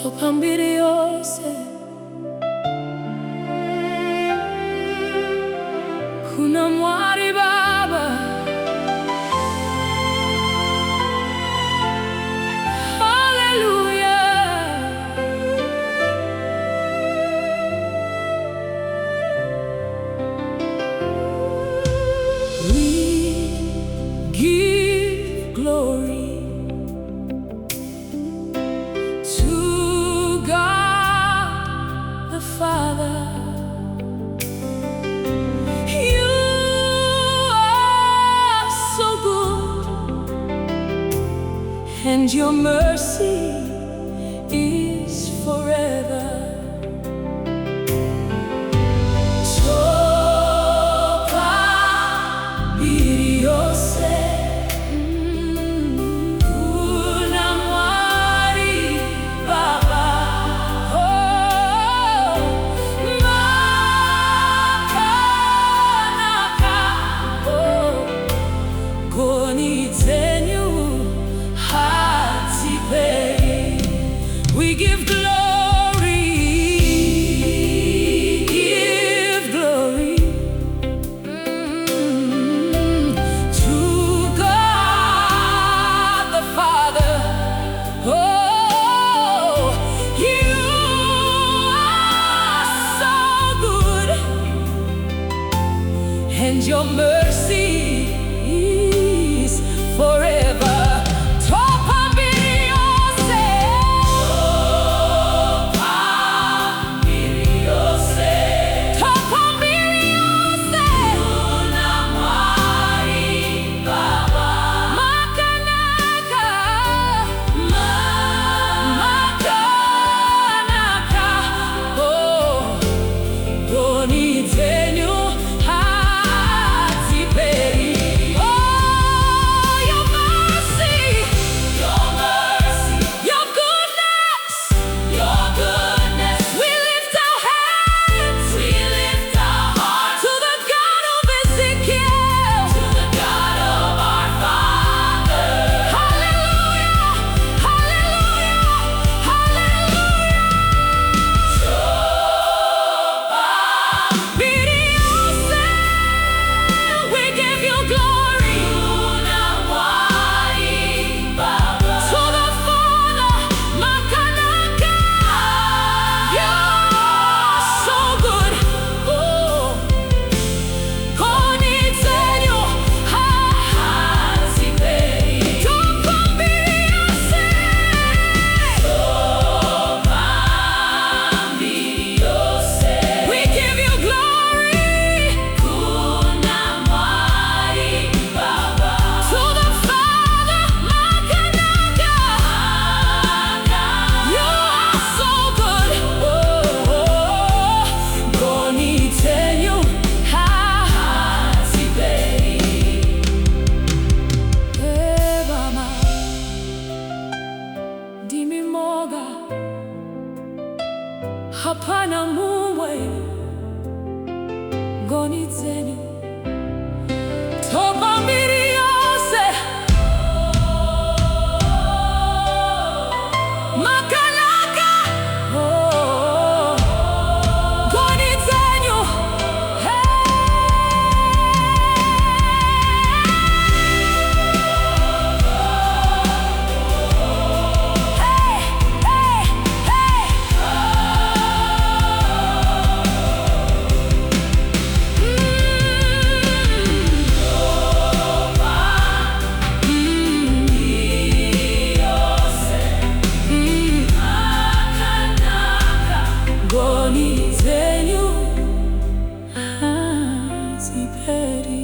Topa Mbiri Yose, kuna mwari baba. Hallelujah. We give glory to God the Father. You are so good, and your mercy is forever. Topa Mbiri Yose, kuna mwari baba. Oh, makanaka, oh, goni tenyu hatipei. We give glory, give glory to God the Father. Oh, you are so good, and your mercy is forever. Topa Mbiri Yose, Topa Mbiri Yose, Topa Mbiri Yose, kuna mwari baba. Makanaka, makanaka, oh, goni tenyu hatipei. Oh, your mercy, your goodness, we lift our hands, to the God of Ezekiel, to the God of our Father. Hallelujah, hallelujah, hallelujah. Topa Mbiri Yose, we give you glory. Kuna mwari baba. To the Father, Makanaka, you're so good. Oh, goni tenyu hatipei. Topa Mbiri Yose, Topa Mbiri Yose, we give you glory. Kuna mwari baba. To the Father, Makanaka, you are so good. Oh, goni tenyu hatipei. Mama, dimi moga, hapana mumwe, goni tenyu. Topa Mbiri Yose, Makanaka, oh, goni tenyu. Hey, hey, hey. Goni tenyu hatipei.